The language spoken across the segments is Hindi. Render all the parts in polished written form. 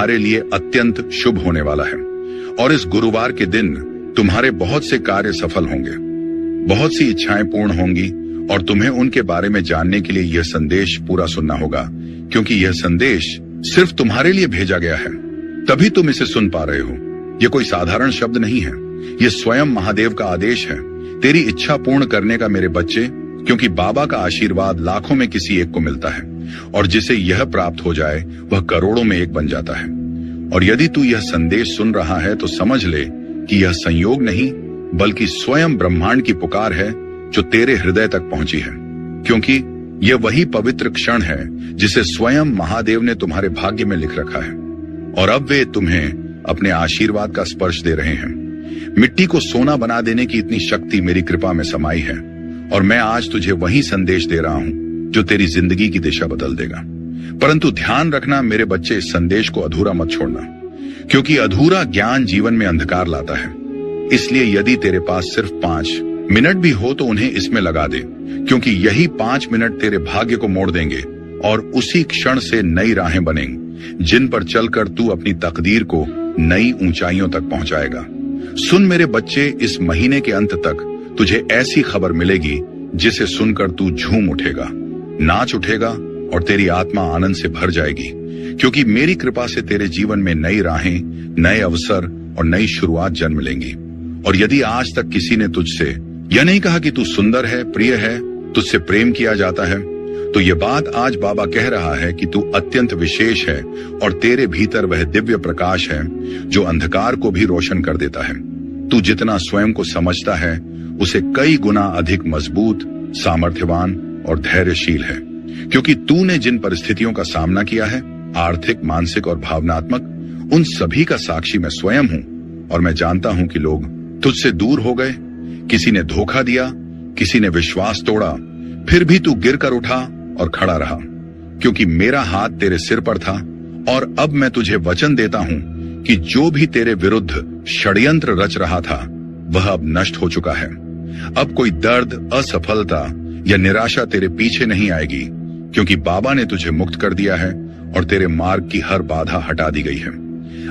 तुम्हारे लिए अत्यंत शुभ होने वाला है और इस गुरुवार के दिन तुम्हारे बहुत से कार्य सफल होंगे, बहुत सी इच्छाएं पूर्ण होंगी और तुम्हें उनके बारे में जानने के लिए यह संदेश पूरा सुनना होगा, क्योंकि यह संदेश सिर्फ तुम्हारे लिए भेजा गया है, तभी तुम इसे सुन पा रहे हो। यह कोई साधारण शब्द नहीं है, यह स्वयं महादेव का आदेश है, तेरी इच्छा पूर्ण करने का मेरे बच्चे, क्योंकि बाबा का आशीर्वाद लाखों में किसी एक को मिलता है और जिसे यह प्राप्त हो जाए वह करोड़ों में एक बन जाता है। और यदि तू यह संदेश सुन रहा है तो समझ ले कि यह संयोग नहीं बल्कि स्वयं ब्रह्मांड की पुकार है जो तेरे हृदय तक पहुंची है, क्योंकि यह वही पवित्र क्षण है जिसे स्वयं महादेव ने तुम्हारे भाग्य में लिख रखा है और अब वे तुम्हें अपने आशीर्वाद का स्पर्श दे रहे हैं। मिट्टी को सोना बना देने की इतनी शक्ति मेरी कृपा में समाई है और मैं आज तुझे वही संदेश दे रहा हूं जो तेरी जिंदगी की दिशा बदल देगा। परंतु ध्यान रखना मेरे बच्चे, इस संदेश को अधूरा मत छोड़ना, क्योंकि अधूरा ज्ञान जीवन में अंधकार लाता है। इसलिए यदि तेरे पास सिर्फ 5 मिनट भी हो तो उन्हें इसमें लगा दे, क्योंकि यही 5 मिनट तेरे भाग्य को मोड़ देंगे और उसी क्षण से नई राहें बनेंगी जिन पर चलकर तू अपनी तकदीर को नई ऊंचाइयों तक पहुंचाएगा। सुन मेरे बच्चे, इस महीने के अंत तक तुझे ऐसी खबर मिलेगी जिसे सुनकर तू झूम उठेगा, नाच उठेगा और तेरी आत्मा आनंद से भर जाएगी, क्योंकि मेरी कृपा से तेरे जीवन में नई राहें, नए अवसर और नई शुरुआत जन्म लेंगी। और यदि आज तक किसी ने तुझसे यह नहीं कहा कि तू सुंदर है, प्रिय है, तुझसे प्रेम किया जाता है, तो यह बात आज बाबा कह रहा है कि तू अत्यंत विशेष है और तेरे भीतर वह दिव्य प्रकाश है जो अंधकार को भी रोशन कर देता है। तू जितना स्वयं को समझता है उसे कई गुना अधिक मजबूत, सामर्थ्यवान और धैर्यशील है, क्योंकि तूने जिन परिस्थितियों का सामना किया है, आर्थिक, मानसिक और भावनात्मक, उन सभी का साक्षी मैं स्वयं हूं और मैं जानता हूं कि लोग तुझसे दूर हो गए, किसी ने धोखा दिया, किसी ने विश्वास तोड़ा, फिर भी तू गिरकर उठा और खड़ा रहा, क्योंकि मेरा हाथ तेरे सिर पर था। और अब मैं तुझे वचन देता हूं कि जो भी तेरे विरुद्ध षड्यंत्र रच रहा था वह अब नष्ट हो चुका है। अब कोई दर्द, असफलता या निराशा तेरे पीछे नहीं आएगी, क्योंकि बाबा ने तुझे मुक्त कर दिया है और तेरे मार्ग की हर बाधा हटा दी गई है।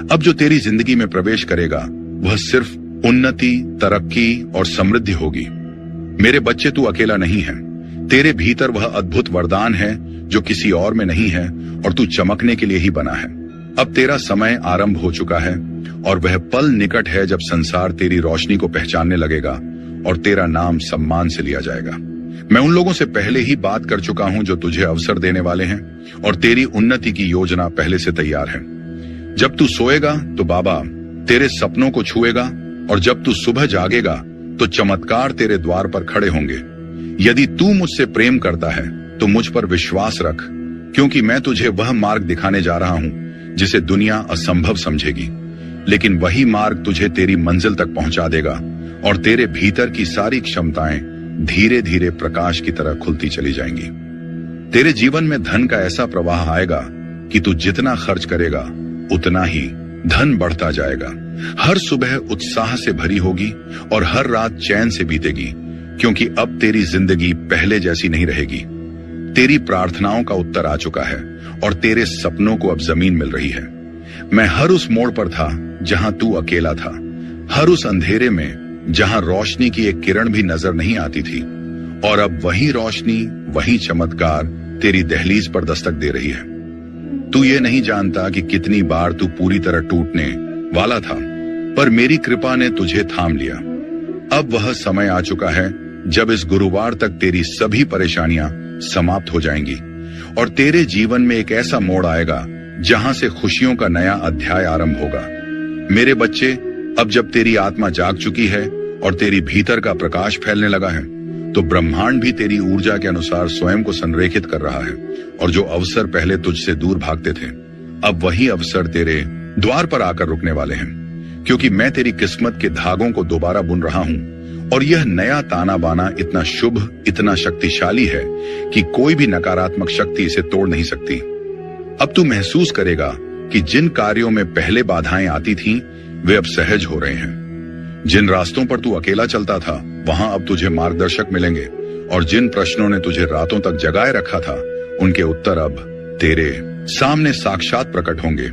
अब जो तेरी जिंदगी में प्रवेश करेगा वह सिर्फ उन्नति, तरक्की और समृद्धि होगी। मेरे बच्चे, तू अकेला नहीं है, तेरे भीतर वह अद्भुत वरदान है जो किसी और में नहीं है और तू चमकने के लिए ही बना है। अब तेरा समय आरंभ हो चुका है और वह पल निकट है जब संसार तेरी रोशनी को पहचानने लगेगा और तेरा नाम सम्मान से लिया जाएगा। मैं उन लोगों से पहले ही बात कर चुका हूं जो तुझे अवसर देने वाले हैं और तेरी उन्नति की योजना पहले से तैयार है। जब तू सोएगा तो बाबा तेरे सपनों को छुएगा और जब तू सुबह जागेगा तो चमत्कार तेरे द्वार पर खड़े होंगे। यदि तू मुझसे प्रेम करता है तो मुझ पर विश्वास रख, क्योंकि मैं तुझे वह मार्ग दिखाने जा रहा हूं जिसे दुनिया असंभव समझेगी, लेकिन वही मार्ग तुझे तेरी मंजिल तक पहुंचा देगा और तेरे भीतर की सारी क्षमताएं धीरे धीरे प्रकाश की तरह खुलती चली जाएंगी। तेरे जीवन में धन का ऐसा प्रवाह आएगा कि तू जितना खर्च करेगा उतना ही धन बढ़ता जाएगा। हर सुबह उत्साह से भरी होगी और हर रात चैन से बीतेगी, क्योंकि अब तेरी जिंदगी पहले जैसी नहीं रहेगी। तेरी प्रार्थनाओं का उत्तर आ चुका है और तेरे सपनों को अब जमीन मिल रही है। मैं हर उस मोड़ पर था जहां तू अकेला था, हर उस अंधेरे में जहां रोशनी की एक किरण भी नजर नहीं आती थी, और अब वही रोशनी, वही चमत्कार तेरी दहलीज पर दस्तक दे रही है। तू ये नहीं जानता कि कितनी बार तू पूरी तरह टूटने वाला था, पर मेरी कृपा ने तुझे थाम लिया। अब वह समय आ चुका है जब इस गुरुवार तक तेरी सभी परेशानियां समाप्त हो जाएंगी और तेरे जीवन में एक ऐसा मोड़ आएगा जहां से खुशियों का नया अध्याय आरंभ होगा। मेरे बच्चे, अब जब तेरी आत्मा जाग चुकी है और तेरी भीतर का प्रकाश फैलने लगा है, तो ब्रह्मांड भी तेरी ऊर्जा के अनुसार स्वयं को संरेखित कर रहा है और जो अवसर पहले तुझसे दूर भागते थे, अब वही अवसर तेरे द्वार पर आकर रुकने वाले हैं, क्योंकि मैं तेरी किस्मत के धागों को दोबारा बुन रहा हूं और यह नया ताना बाना इतना शुभ, इतना शक्तिशाली है कि कोई भी नकारात्मक शक्ति इसे तोड़ नहीं सकती। अब तू महसूस करेगा कि जिन कार्यों में पहले बाधाएं आती थीं, वे अब सहज हो रहे हैं। जिन रास्तों पर तू अकेला चलता था, वहां अब तुझे मार्गदर्शक मिलेंगे और जिन प्रश्नों ने तुझे रातों तक जगाए रखा था, उनके उत्तर अब तेरे सामने साक्षात प्रकट होंगे,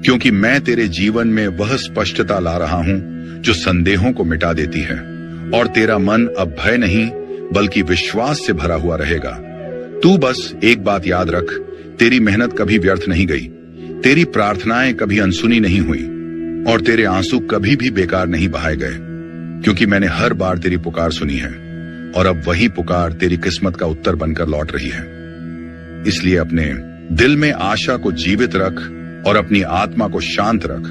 क्योंकि मैं तेरे जीवन में वह स्पष्टता ला रहा हूं जो संदेहों को मिटा देती है, और तेरा मन अब भय नहीं बल्कि विश्वास से भरा हुआ रहेगा। तू बस एक बात याद रख, तेरी मेहनत कभी व्यर्थ नहीं गई, तेरी प्रार्थनाएं कभी अनसुनी नहीं हुई, और तेरे आंसू कभी भी बेकार नहीं बहाए गए, क्योंकि मैंने हर बार तेरी पुकार सुनी है, और अब वही पुकार तेरी किस्मत का उत्तर बनकर लौट रही है। इसलिए अपने दिल में आशा को जीवित रख और अपनी आत्मा को शांत रख,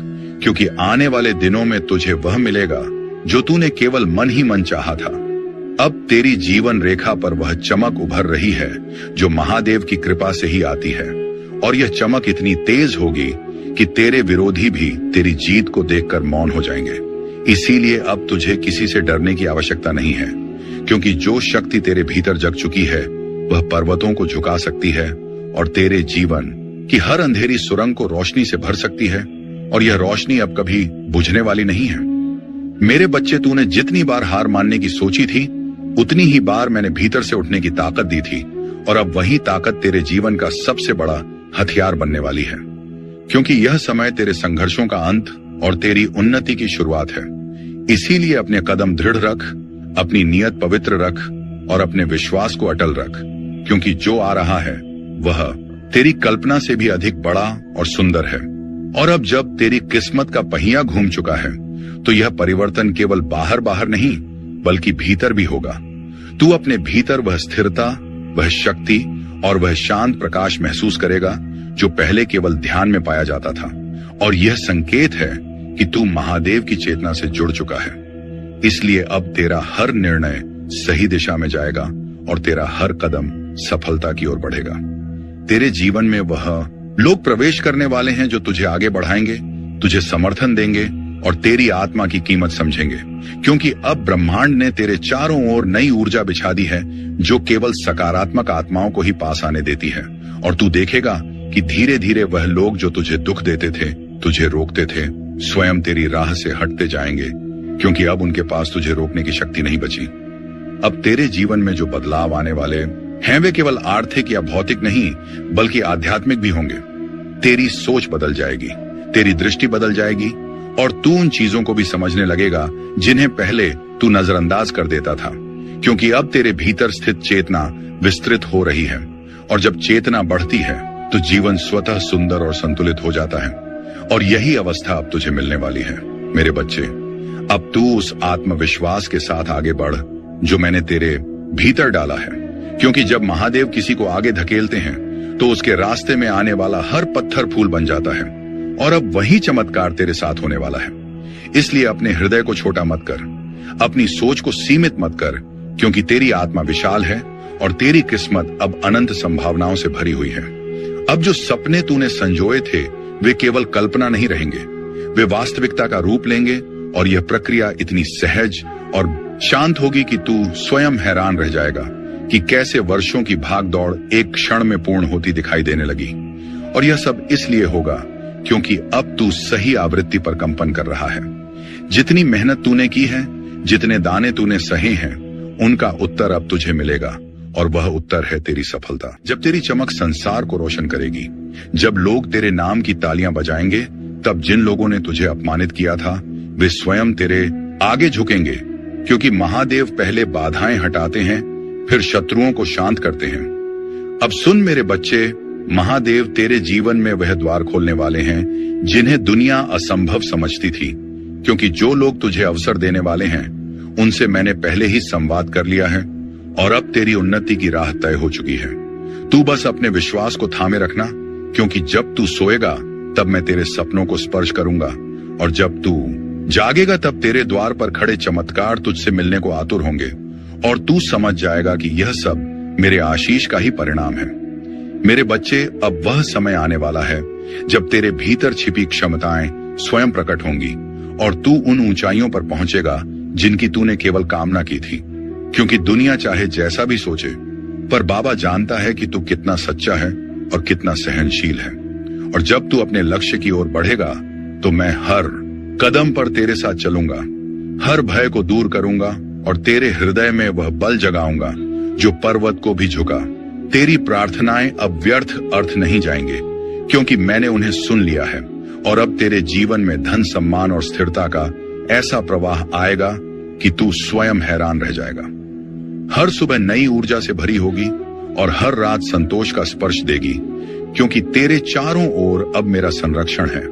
क्योंकि आने वाले दिनों में तुझे वह मिलेगा जो तूने केवल मन ही मन चाहा था। अब तेरी जीवन रेखा पर वह चमक उभर रही है जो महादेव की कृपा से ही आती है, और यह चमक इतनी तेज होगी कि तेरे विरोधी भी तेरी जीत को देखकर मौन हो जाएंगे। इसीलिए अब तुझे किसी से डरने की आवश्यकता नहीं है, क्योंकि जो शक्ति तेरे भीतर जग चुकी है वह पर्वतों को झुका सकती है और तेरे जीवन की हर अंधेरी सुरंग को रोशनी से भर सकती है, और यह रोशनी अब कभी बुझने वाली नहीं है। मेरे बच्चे, तूने जितनी बार हार मानने की सोची थी उतनी ही बार मैंने भीतर से उठने की ताकत दी थी, और अब वही ताकत तेरे जीवन का सबसे बड़ा हथियार बनने वाली है, क्योंकि यह समय तेरे संघर्षों का अंत और तेरी उन्नति की शुरुआत है। इसीलिए अपने कदम दृढ़ रख, अपनी नियत पवित्र रख और अपने विश्वास को अटल रख, क्योंकि जो आ रहा है वह तेरी कल्पना से भी अधिक बड़ा और सुंदर है। और अब जब तेरी किस्मत का पहिया घूम चुका है तो यह परिवर्तन केवल बाहर बाहर नहीं बल्कि भीतर भी होगा। तू अपने भीतर वह स्थिरता, वह शक्ति और वह शांत प्रकाश महसूस करेगा जो पहले केवल ध्यान में पाया जाता था, और यह संकेत है कि तू महादेव की चेतना से जुड़ चुका है। इसलिए अब तेरा हर निर्णय सही दिशा में जाएगा और तेरा हर कदम सफलता की ओर बढ़ेगा। तेरे जीवन में वह लोग प्रवेश करने वाले हैं जो तुझे आगे बढ़ाएंगे, तुझे समर्थन देंगे और तेरी आत्मा की कीमत समझेंगे, क्योंकि अब ब्रह्मांड ने तेरे चारों ओर नई ऊर्जा बिछा दी है जो केवल सकारात्मक आत्माओं को ही पास आने देती है। और तू देखेगा कि धीरे धीरे वह लोग जो तुझे दुख देते थे, तुझे रोकते थे, स्वयं तेरी राह से हटते जाएंगे, क्योंकि अब उनके पास तुझे रोकने की शक्ति नहीं बची। अब तेरे जीवन में जो बदलाव आने वाले हैं वे केवल आर्थिक या भौतिक नहीं बल्कि आध्यात्मिक भी होंगे। तेरी सोच बदल जाएगी, तेरी दृष्टि बदल जाएगी और तू उन चीजों को भी समझने लगेगा जिन्हें पहले तू नजरअंदाज कर देता था, क्योंकि अब तेरे भीतर स्थित चेतना विस्तृत हो रही है, और जब चेतना बढ़ती है तो जीवन स्वतः सुंदर और संतुलित हो जाता है। और यही अवस्था अब तुझे मिलने वाली है। मेरे बच्चे, अब तू उस आत्मविश्वास के साथ आगे बढ़ जो मैंने तेरे भीतर डाला है, क्योंकि जब महादेव किसी को आगे धकेलते हैं तो उसके रास्ते में आने वाला हर पत्थर फूल बन जाता है, और अब वही चमत्कार तेरे साथ होने वाला है। इसलिए अपने हृदय को छोटा मत कर, अपनी सोच को सीमित मत कर, क्योंकि तेरी आत्मा विशाल है और तेरी किस्मत अब अनंत संभावनाओं से भरी हुई है। अब जो सपने तूने संजोए थे वे केवल कल्पना नहीं रहेंगे, वे वास्तविकता का रूप लेंगे, और यह प्रक्रिया इतनी सहज और शांत होगी कि तू स्वयं हैरान रह जाएगा कि कैसे वर्षों की भाग दौड़ एक क्षण में पूर्ण होती दिखाई देने लगी। और यह सब इसलिए होगा क्योंकि अब तू सही आवृत्ति पर कंपन कर रहा है। जितनी मेहनत तूने की है, जितने दाने तूने सहे हैं, उनका उत्तर अब तुझे मिलेगा, और वह उत्तर है तेरी सफलता। जब तेरी चमक संसार को रोशन करेगी, जब लोग तेरे नाम की तालियां बजाएंगे, तब जिन लोगों ने तुझे अपमानित किया था वे स्वयं तेरे आगे झुकेंगे, क्योंकि महादेव पहले बाधाएं हटाते हैं फिर शत्रुओं को शांत करते हैं। अब सुन मेरे बच्चे, महादेव तेरे जीवन में वह द्वार खोलने वाले हैं जिन्हें दुनिया असंभव समझती थी, क्योंकि जो लोग तुझे अवसर देने वाले हैं उनसे मैंने पहले ही संवाद कर लिया है, और अब तेरी उन्नति की राह तय हो चुकी है। तू बस अपने विश्वास को थामे रखना, क्योंकि जब तू सोएगा तब मैं तेरे सपनों को स्पर्श करूंगा, और जब तू जागेगा तब तेरे द्वार पर खड़े चमत्कार तुझसे मिलने को आतुर होंगे, और तू समझ जाएगा कि यह सब मेरे आशीष का ही परिणाम है। मेरे बच्चे, अब वह समय आने वाला है जब तेरे भीतर छिपी क्षमताएं स्वयं प्रकट होंगी, और तू उन ऊंचाइयों पर पहुंचेगा जिनकी तूने केवल कामना की थी, क्योंकि दुनिया चाहे जैसा भी सोचे, पर बाबा जानता है कि तू कितना सच्चा है और कितना सहनशील है। और जब तू अपने लक्ष्य की ओर बढ़ेगा तो मैं हर कदम पर तेरे साथ चलूंगा, हर भय को दूर करूंगा और तेरे हृदय में वह बल जगाऊंगा जो पर्वत को भी झुका। तेरी प्रार्थनाएं अब व्यर्थ अर्थ नहीं जाएंगे, क्योंकि मैंने उन्हें सुन लिया है, और अब तेरे जीवन में धन, सम्मान और स्थिरता का ऐसा प्रवाह आएगा कि तू स्वयं हैरान रह जाएगा। हर सुबह नई ऊर्जा से भरी होगी और हर रात संतोष का स्पर्श देगी, क्योंकि तेरे चारों ओर अब मेरा संरक्षण है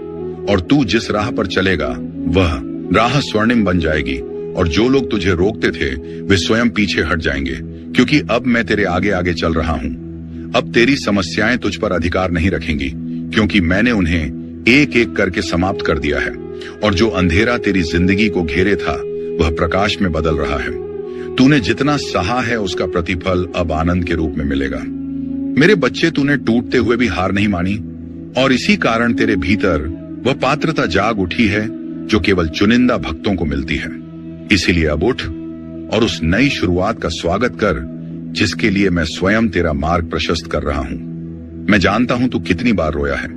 और तू जिस राह पर चलेगा वह राह स्वर्णिम बन जाएगी और जो लोग तुझे रोकते थे वे स्वयं पीछे हट जाएंगे, क्योंकि अब मैं तेरे आगे आगे चल रहा हूं। अब तेरी समस्याएं तुझ पर अधिकार नहीं रखेंगी, क्योंकि मैंने उन्हें एक एक करके समाप्त कर दिया है और जो अंधेरा तेरी जिंदगी को घेरे था वह प्रकाश में बदल रहा है। तूने जितना सहा है उसका प्रतिफल अब आनंद के रूप में मिलेगा। मेरे बच्चे, तूने टूटते हुए भी हार नहीं मानी और इसी कारण तेरे भीतर वह पात्रता जाग उठी है जो केवल चुनिंदा भक्तों को मिलती है। इसीलिए अब उठ और उस नई शुरुआत का स्वागत कर जिसके लिए मैं स्वयं तेरा मार्ग प्रशस्त कर रहा हूं। मैं जानता हूं तू कितनी बार रोया है,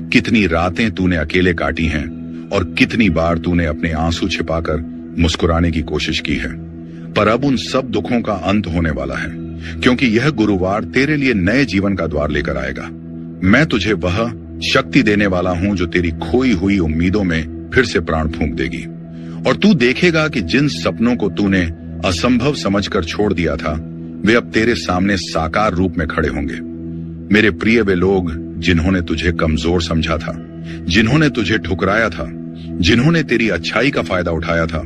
कितनी रातें तूने अकेले काटी हैं और कितनी बार तूने अपने आंसू छिपाकर मुस्कुराने की कोशिश की है, पर अब उन सब दुखों का अंत होने वाला है, क्योंकि यह गुरुवार तेरे लिए नए जीवन का द्वार लेकर आएगा। मैं तुझे वह शक्ति देने वाला हूं जो तेरी खोई हुई उम्मीदों में फिर से प्राण फूंक देगी और तू देखेगा कि जिन सपनों को तूने असंभव समझकर छोड़ दिया था वे अब तेरे सामने साकार रूप में खड़े होंगे। मेरे प्रिय, वे लोग जिन्होंने तुझे कमजोर समझा था, जिन्होंने तुझे ठुकराया था, जिन्होंने तेरी अच्छाई का फायदा उठाया था,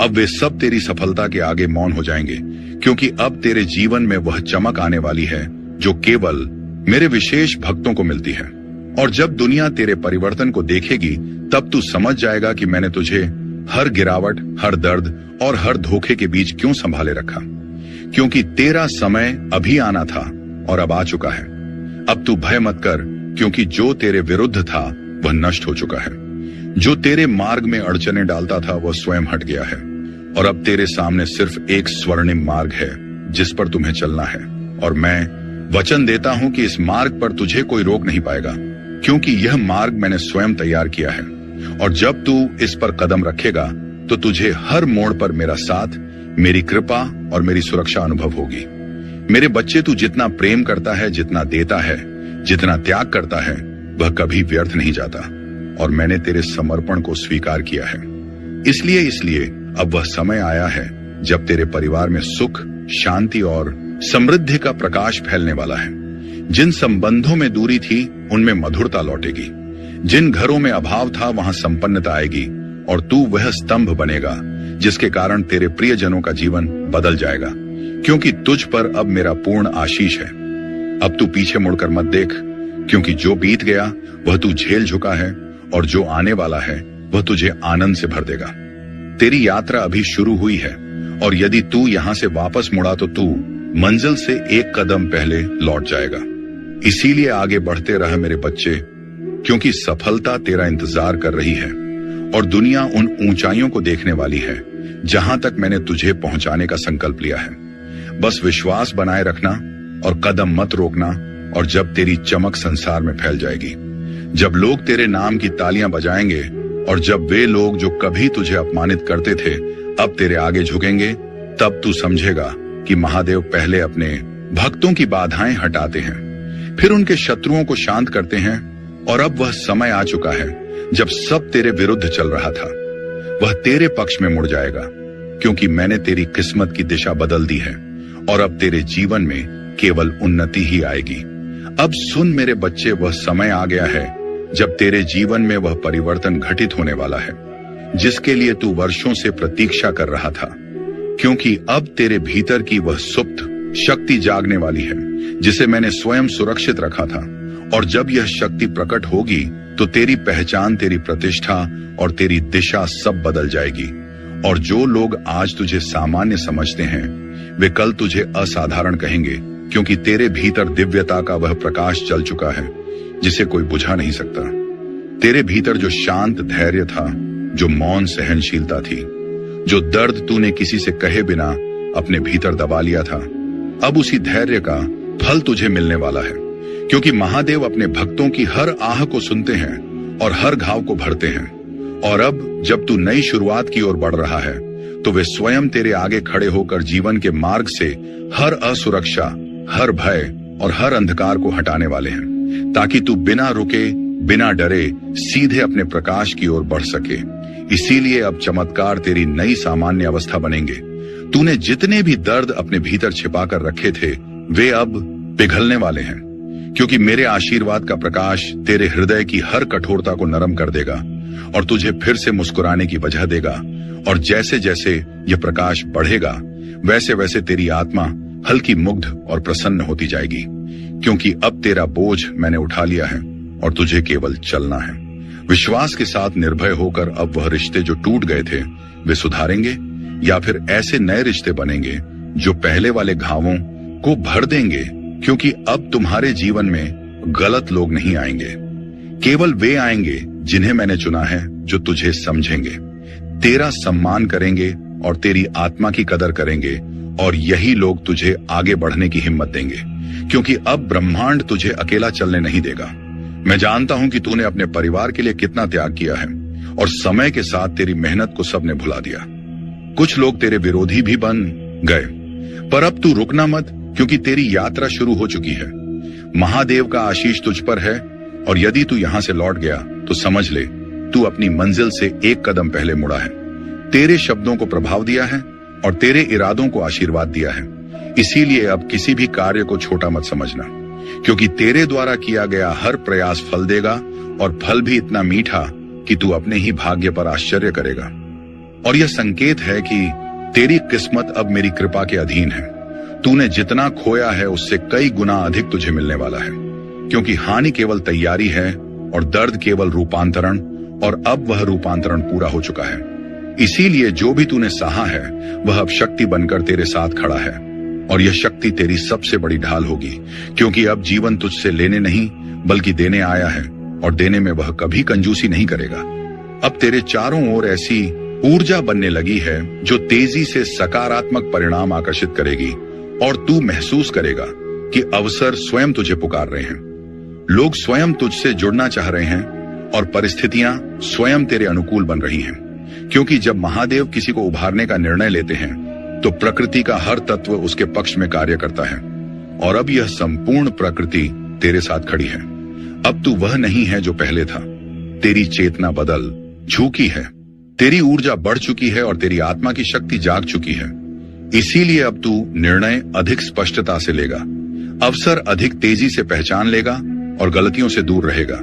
अब वे सब तेरी सफलता के आगे मौन हो जाएंगे, क्योंकि अब तेरे जीवन में वह चमक आने वाली है जो केवल मेरे विशेष भक्तों को मिलती है। और जब दुनिया तेरे परिवर्तन को देखेगी तब तू समझ जाएगा कि मैंने तुझे हर गिरावट, हर दर्द और हर धोखे के बीच क्यों संभाले रखा, क्योंकि तेरा समय अभी आना था और अब आ चुका है। अब तू भय मत कर, क्योंकि जो तेरे विरुद्ध था वह नष्ट हो चुका है। जो तेरे मार्ग में अड़चने डालता था वह स्वयं हट गया है और अब तेरे सामने सिर्फ एक स्वर्णिम मार्ग है जिस पर तुम्हें चलना है। और मैं वचन देता हूं कि इस मार्ग पर तुझे कोई रोक नहीं पाएगा, क्योंकि यह मार्ग मैंने स्वयं तैयार किया है। और जब तू इस पर कदम रखेगा तो तुझे हर मोड़ पर मेरा साथ, मेरी कृपा और मेरी सुरक्षा अनुभव होगी। मेरे बच्चे, तू जितना प्रेम करता है, जितना देता है, जितना त्याग करता है, वह कभी व्यर्थ नहीं जाता और मैंने तेरे समर्पण को स्वीकार किया है। इसलिए अब वह समय आया है जब तेरे परिवार में सुख, शांति और समृद्धि का प्रकाश फैलने वाला है। जिन संबंधों में दूरी थी उनमें मधुरता लौटेगी, जिन घरों में अभाव था वहां संपन्नता आएगी और तू वह स्तंभ बनेगा जिसके कारण तेरे प्रियजनों का जीवन बदल जाएगा, क्योंकि तुझ पर अब मेरा पूर्ण आशीष है। अब तू पीछे मुड़कर मत देख, क्योंकि जो बीत गया वह तू झेल चुका है और जो आने वाला है वह तुझे आनंद से भर देगा। तेरी यात्रा अभी शुरू हुई है और यदि तू यहां से वापस मुड़ा तो तू मंजिल से एक कदम पहले लौट जाएगा। इसीलिए आगे बढ़ते रह मेरे बच्चे, क्योंकि सफलता तेरा इंतजार कर रही है और दुनिया उन ऊंचाइयों को देखने वाली है जहां तक मैंने तुझे पहुंचाने का संकल्प लिया है। बस विश्वास बनाए रखना और कदम मत रोकना, और जब तेरी चमक संसार में फैल जाएगी, जब लोग तेरे नाम की तालियां बजाएंगे और जब वे लोग जो कभी तुझे अपमानित करते थे अब तेरे आगे झुकेंगे, तब तू समझेगा कि महादेव पहले अपने भक्तों की बाधाएं हटाते हैं, फिर उनके शत्रुओं को शांत करते हैं। और अब वह समय आ चुका है जब सब तेरे विरुद्ध चल रहा था वह तेरे पक्ष में मुड़ जाएगा, क्योंकि मैंने तेरी किस्मत की दिशा बदल दी है और अब तेरे जीवन में केवल उन्नति ही आएगी। अब सुन मेरे बच्चे, वह समय आ गया है जब तेरे जीवन में वह परिवर्तन घटित होने वाला है जिसके लिए तू वर्षों से प्रतीक्षा कर रहा था, क्योंकि अब तेरे भीतर की वह सुप्त शक्ति जागने वाली है जिसे मैंने स्वयं सुरक्षित रखा था। और जब यह शक्ति प्रकट होगी तो तेरी पहचान, तेरी प्रतिष्ठा और तेरी दिशा सब बदल जाएगी। और जो लोग आज तुझे सामान्य समझते हैं वे कल तुझे असाधारण कहेंगे, क्योंकि तेरे भीतर दिव्यता का वह प्रकाश चल चुका है जिसे कोई बुझा नहीं सकता। तेरे भीतर जो शांत धैर्य था, जो मौन सहनशीलता थी, जो दर्द तूने किसी से कहे बिना अपने भीतर दबा लिया था, अब उसी धैर्य का फल तुझे मिलने वाला है, क्योंकि महादेव अपने भक्तों की हर आह को सुनते हैं और हर घाव को भरते हैं। और अब जब तू नई शुरुआत की ओर बढ़ रहा है तो वे स्वयं तेरे आगे खड़े होकर जीवन के मार्ग से हर असुरक्षा, हर भय और हर अंधकार को हटाने वाले हैं, ताकि तू बिना रुके बिना डरे सीधे अपने प्रकाश की ओर बढ़ सके। इसीलिए अब चमत्कार तेरी नई सामान्य अवस्था बनेंगे। तूने जितने भी दर्द अपने भीतर छिपा कर रखे थे वे अब पिघलने वाले हैं, क्योंकि मेरे आशीर्वाद का प्रकाश तेरे हृदय की हर कठोरता को नरम कर देगा और तुझे फिर से मुस्कुराने की वजह देगा। और जैसे जैसे यह प्रकाश बढ़ेगा वैसे वैसे तेरी आत्मा हल्की, मुग्ध और प्रसन्न होती जाएगी, क्योंकि अब तेरा बोझ मैंने उठा लिया है और तुझे केवल चलना है। विश्वास के साथ निर्भय होकर अब वह रिश्ते जो टूट गए थे वे सुधारेंगे या फिर ऐसे नए रिश्ते बनेंगे जो पहले वाले घावों को भर देंगे, क्योंकि अब तुम्हारे जीवन में गलत लोग नहीं आएंगे। केवल वे आएंगे जिन्हें मैंने चुना है, जो तुझे समझेंगे, तेरा सम्मान करेंगे और तेरी आत्मा की कदर करेंगे। और यही लोग तुझे आगे बढ़ने की हिम्मत देंगे, क्योंकि अब ब्रह्मांड तुझे अकेला चलने नहीं देगा। मैं जानता हूं कि तूने अपने परिवार के लिए कितना त्याग किया है और समय के साथ तेरी मेहनत को सबने भुला दिया। कुछ लोग तेरे विरोधी भी बन गए, पर अब तू रुकना मत, क्योंकि तेरी यात्रा शुरू हो चुकी है। महादेव का आशीष तुझ पर है और यदि तू यहां से लौट गया तो समझ ले तू अपनी मंजिल से एक कदम पहले मुड़ा है। तेरे शब्दों को प्रभाव दिया है और तेरे इरादों को आशीर्वाद दिया है। इसीलिए अब किसी भी कार्य को छोटा मत समझना, क्योंकि तेरे द्वारा किया गया हर प्रयास फल देगा और फल भी इतना मीठा कि तू अपने ही भाग्य पर आश्चर्य करेगा। और यह संकेत है कि तेरी किस्मत अब मेरी कृपा के अधीन है। तूने जितना खोया है उससे कई गुना अधिक तुझे मिलने वाला है, क्योंकि हानि केवल तैयारी है और दर्द केवल रूपांतरण, और अब वह रूपांतरण पूरा हो चुका है। इसीलिए जो भी तूने सहा है वह अब शक्ति बनकर तेरे साथ खड़ा है, और यह शक्ति तेरी सबसे बड़ी ढाल होगी, क्योंकि अब जीवन तुझसे लेने नहीं बल्कि देने आया है, और देने में वह कभी कंजूसी नहीं करेगा। अब तेरे चारों ओर ऐसी ऊर्जा बनने लगी है जो तेजी से सकारात्मक परिणाम आकर्षित करेगी, और तू महसूस करेगा कि अवसर स्वयं तुझे पुकार रहे हैं। लोग स्वयं तुझसे जुड़ना चाह रहे हैं और परिस्थितियां स्वयं तेरे अनुकूल बन रही हैं, क्योंकि जब महादेव किसी को उभारने का निर्णय लेते हैं तो प्रकृति का हर तत्व उसके पक्ष में कार्य करता है, और अब यह संपूर्ण प्रकृति तेरे साथ खड़ी है। अब तू वह नहीं है जो पहले था। तेरी चेतना बदल झुकी है, तेरी ऊर्जा बढ़ चुकी है और तेरी आत्मा की शक्ति जाग चुकी है। इसीलिए अब तू निर्णय अधिक स्पष्टता से लेगा, अवसर अधिक तेजी से पहचान लेगा और गलतियों से दूर रहेगा,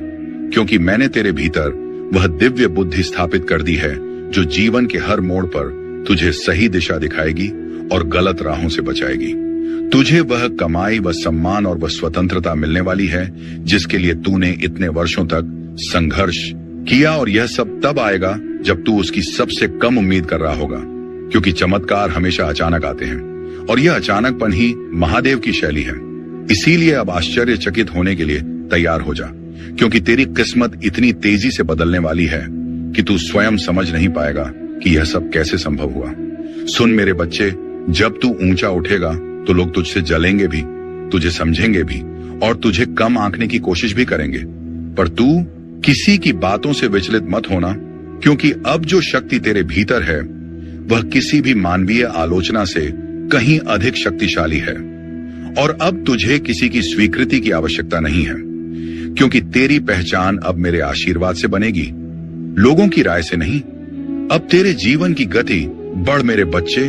क्योंकि मैंने तेरे भीतर वह दिव्य बुद्धि स्थापित कर दी है जो जीवन के हर मोड़ पर तुझे सही दिशा दिखाएगी और गलत राहों से बचाएगी। तुझे वह कमाई, वह सम्मान और वह स्वतंत्रता मिलने वाली है जिसके लिए तूने इतने वर्षों तक संघर्ष किया, और यह सब तब आएगा जब तू उसकी सबसे कम उम्मीद कर रहा होगा, क्योंकि चमत्कार हमेशा अचानक आते हैं और यह अचानकपन ही महादेव की शैली है। इसीलिए अब आश्चर्यचकित होने के लिए तैयार हो जा, क्योंकि तेरी किस्मत इतनी तेजी से बदलने वाली है कि तू स्वयं समझ नहीं पाएगा कि यह सब कैसे संभव हुआ। सुन मेरे बच्चे, जब तू ऊंचा उठेगा तो लोग तुझसे जलेंगे भी, तुझे समझेंगे भी और तुझे कम आंकने की कोशिश भी करेंगे, पर तू किसी की बातों से विचलित मत होना, क्योंकि अब जो शक्ति तेरे भीतर है वह किसी भी मानवीय आलोचना से कहीं अधिक शक्तिशाली है। और अब तुझे किसी की स्वीकृति की आवश्यकता नहीं है, क्योंकि तेरी पहचान अब मेरे आशीर्वाद से बनेगी, लोगों की राय से नहीं। अब तेरे जीवन की गति बढ़ मेरे बच्चे।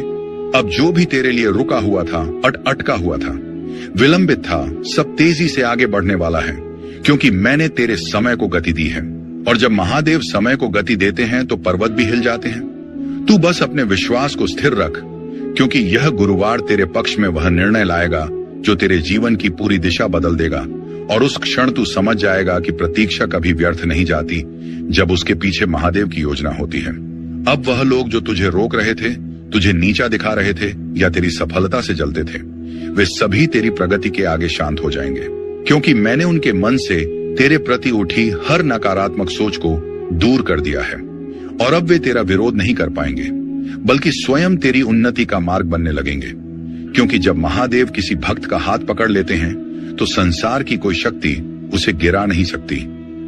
अब जो भी तेरे लिए रुका हुआ था, अटका हुआ था, विलंबित था, सब तेजी से आगे बढ़ने वाला है, क्योंकि मैंने तेरे समय को गति दी है। और जब महादेव समय को गति देते हैं तो पर्वत भी हिल जाते हैं। तू बस अपने विश्वास को स्थिर रख, क्योंकि यह गुरुवार तेरे पक्ष में वह निर्णय लाएगा जो तेरे जीवन की पूरी दिशा बदल देगा, और उस क्षण तू समझ जाएगा कि प्रतीक्षा कभी व्यर्थ नहीं जाती जब उसके पीछे महादेव की योजना होती है। अब वह लोग जो तुझे रोक रहे थे, तुझे नीचा दिखा रहे थे या तेरी सफलता से जलते थे, वे सभी तेरी प्रगति के आगे शांत हो जाएंगे, क्योंकि मैंने उनके मन से तेरे प्रति उठी हर नकारात्मक सोच को दूर कर दिया है। और अब वे तेरा विरोध नहीं कर पाएंगे, बल्कि स्वयं तेरी उन्नति का मार्ग बनने लगेंगे, क्योंकि जब महादेव किसी भक्त का हाथ पकड़ लेते हैं तो संसार की कोई शक्ति उसे गिरा नहीं सकती,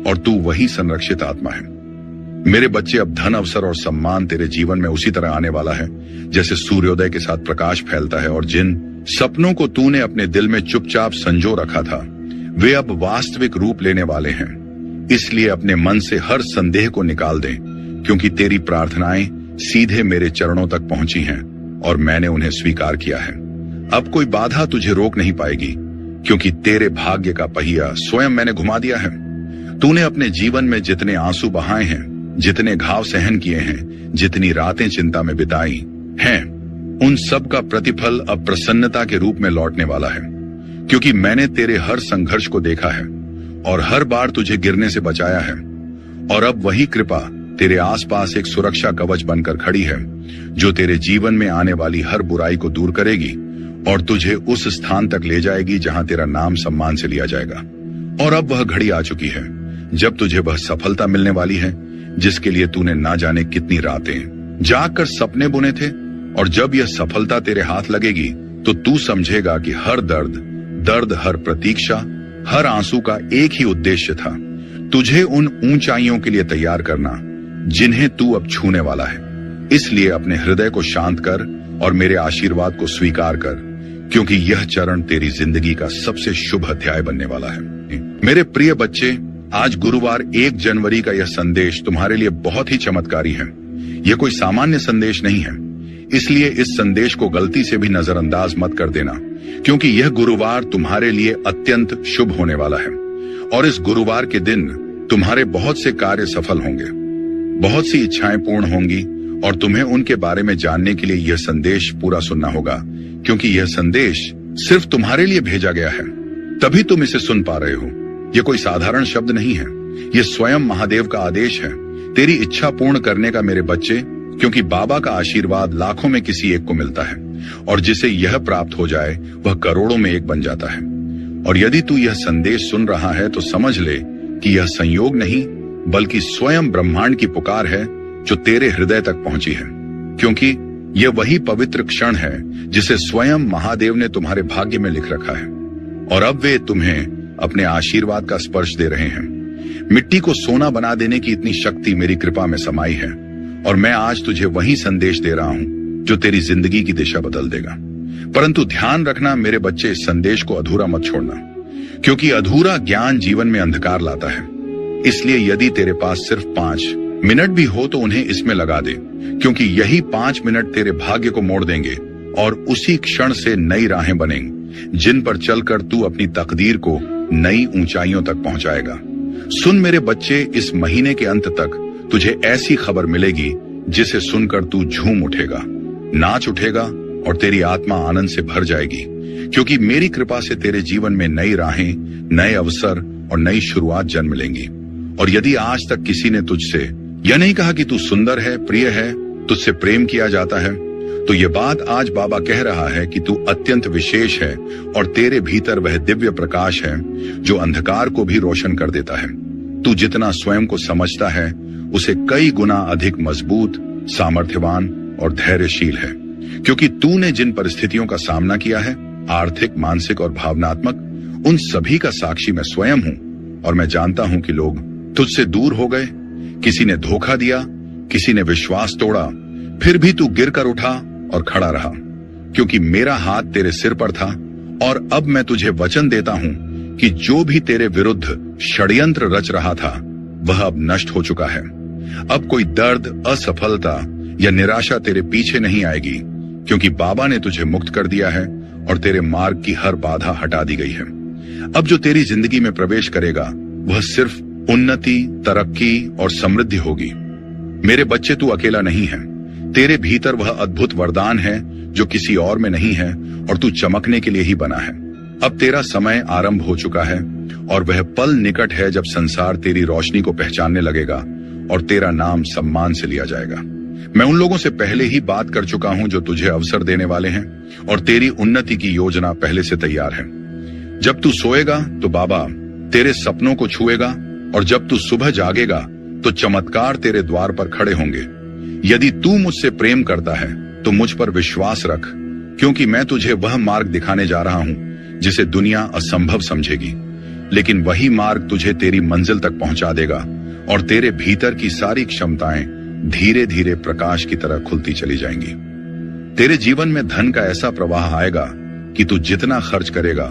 और तू वही संरक्षित आत्मा है। मेरे बच्चे, अब धन, अवसर और सम्मान तेरे जीवन में उसी तरह आने वाला है जैसे सूर्योदय के साथ प्रकाश फैलता है, और जिन सपनों को तूने अपने दिल में चुपचाप संजो रखा था वे अब वास्तविक रूप लेने वाले हैं, इसलिए अपने मन से हर संदेह को निकाल दे, क्योंकि तेरी प्रार्थनाएं सीधे मेरे चरणों तक पहुंची हैं और मैंने उन्हें स्वीकार किया है। अब कोई बाधा तुझे रोक नहीं पाएगी, क्योंकि तेरे भाग्य का पहिया स्वयं मैंने घुमा दिया है। तूने अपने जीवन में जितने आंसू बहाए हैं, जितने घाव सहन किए हैं, जितनी रातें चिंता में बिताई हैं, उन सब का प्रतिफल अब प्रसन्नता के रूप में लौटने वाला है, क्योंकि मैंने तेरे हर संघर्ष को देखा है और हर बार तुझे गिरने से बचाया है। और अब वही कृपा तेरे आसपास एक सुरक्षा कवच बनकर खड़ी है, जो तेरे जीवन में आने वाली हर बुराई को दूर करेगी और तुझे उस स्थान तक ले जाएगी जहां तेरा नाम सम्मान से लिया जाएगा। और अब वह घड़ी आ चुकी है जब तुझे वह सफलता मिलने वाली है, जिसके लिए तूने ना जाने कितनी रातें जाग कर सपने बुने थे। और जब यह सफलता तेरे हाथ लगेगी तो तू समझेगा कि हर दर्द, हर प्रतीक्षा, हर आंसू का एक ही उद्देश्य था, तुझे उन ऊंचाइयों के लिए तैयार करना जिन्हें तू अब छूने वाला है। इसलिए अपने हृदय को शांत कर और मेरे आशीर्वाद को स्वीकार कर, क्योंकि यह चरण तेरी जिंदगी का सबसे शुभ अध्याय बनने वाला है। मेरे प्रिय बच्चे, आज गुरुवार 1 जनवरी का यह संदेश तुम्हारे लिए बहुत ही चमत्कारी है। यह कोई सामान्य संदेश नहीं है, इसलिए इस संदेश को गलती से भी नजरअंदाज मत कर देना, क्योंकि यह गुरुवार तुम्हारे लिए अत्यंत शुभ होने वाला है। और इस गुरुवार के दिन तुम्हारे बहुत से कार्य सफल होंगे, बहुत सी इच्छाएं पूर्ण होंगी और तुम्हें उनके बारे में जानने के लिए यह संदेश पूरा सुनना होगा, क्योंकि यह संदेश सिर्फ तुम्हारे लिए भेजा गया है, तभी तुम इसे सुन पा रहे हो। यह कोई साधारण शब्द नहीं है, यह स्वयं महादेव का आदेश है, तेरी इच्छा पूर्ण करने का मेरे बच्चे, क्योंकि बाबा का आशीर्वाद लाखों में किसी एक को मिलता है और जिसे यह प्राप्त हो जाए वह करोड़ों में एक बन जाता है। और यदि तू यह संदेश सुन रहा है तो समझ ले कि यह संयोग नहीं, बल्कि स्वयं ब्रह्मांड की पुकार है जो तेरे हृदय तक पहुंची है, क्योंकि यह वही पवित्र क्षण है जिसे स्वयं महादेव ने तुम्हारे भाग्य में लिख रखा है। और अब वे तुम्हें अपने आशीर्वाद का स्पर्श दे रहे हैं। मिट्टी को सोना बना देने की इतनी शक्ति मेरी कृपा में समाई है और मैं आज तुझे वही संदेश दे रहा हूं जो तेरी जिंदगी की दिशा बदल देगा। परंतु ध्यान रखना मेरे बच्चे, इस संदेश को अधूरा मत छोड़ना, क्योंकि अधूरा ज्ञान जीवन में अंधकार लाता है। इसलिए यदि तेरे पास सिर्फ 5 मिनट भी हो तो उन्हें इसमें लगा दे, क्योंकि यही 5 मिनट तेरे भाग्य को मोड़ देंगे और उसी क्षण से नई राहें बनेंगी, जिन पर चलकर तू अपनी तकदीर को नई ऊंचाइयों तक पहुंचाएगा। सुन मेरे बच्चे, इस महीने के अंत तक तुझे ऐसी खबर मिलेगी जिसे सुनकर तू झूम उठेगा, नाच उठेगा और तेरी आत्मा आनंद से भर जाएगी, क्योंकि मेरी कृपा से तेरे जीवन में नई राहें, नए अवसर और नई शुरुआत जन्म लेंगी। और यदि आज तक किसी ने तुझसे यह नहीं कहा कि तू सुंदर है, प्रिय है, तुझसे प्रेम किया जाता है, तो ये बात आज बाबा कह रहा है कि तू अत्यंत विशेष है और तेरे भीतर वह दिव्य प्रकाश है जो अंधकार को भी रोशन कर देता है। तू जितना स्वयं को समझता है उसे कई गुना अधिक मजबूत, सामर्थ्यवान और धैर्यशील है, क्योंकि तूने जिन परिस्थितियों का सामना किया है, आर्थिक, मानसिक और भावनात्मक, उन सभी का साक्षी मैं स्वयं हूं। और मैं जानता हूं कि लोग तुझसे दूर हो गए, किसी ने धोखा दिया, किसी ने विश्वास तोड़ा, फिर भी तू गिर कर उठा और खड़ा रहा, क्योंकि मेरा हाथ तेरे सिर पर था। और अब मैं तुझे वचन देता हूं कि जो भी तेरे विरुद्ध षड्यंत्र रच रहा था वह अब नष्ट हो चुका है। अब कोई दर्द, असफलता या निराशा तेरे पीछे नहीं आएगी, क्योंकि बाबा ने तुझे मुक्त कर दिया है और तेरे मार्ग की हर बाधा हटा दी गई है। अब जो तेरी जिंदगी में प्रवेश करेगा वह सिर्फ उन्नति, तरक्की और समृद्धि होगी। मेरे बच्चे, तू अकेला नहीं है, तेरे भीतर वह अद्भुत वरदान है जो किसी और में नहीं है और तू चमकने के लिए ही बना है। अब तेरा समय आरंभ हो चुका है और वह पल निकट है जब संसार तेरी रोशनी को पहचानने लगेगा और तेरा नाम सम्मान से लिया जाएगा। मैं उन लोगों से पहले ही बात कर चुका हूं जो तुझे अवसर देने वाले हैं और तेरी उन्नति की योजना पहले से तैयार है। जब तू सोएगा तो बाबा तेरे सपनों को छुएगा और जब तू सुबह जागेगा तो चमत्कार तेरे द्वार पर खड़े होंगे। यदि तू मुझसे प्रेम करता है तो मुझ पर विश्वास रख, क्योंकि मैं तुझे वह मार्ग दिखाने जा रहा हूं जिसे दुनिया असंभव समझेगी, लेकिन वही मार्ग तुझे तेरी मंजिल तक पहुंचा देगा और तेरे भीतर की सारी क्षमताएं धीरे धीरे प्रकाश की तरह खुलती चली जाएंगी। तेरे जीवन में धन का ऐसा प्रवाह आएगा कि तू जितना खर्च करेगा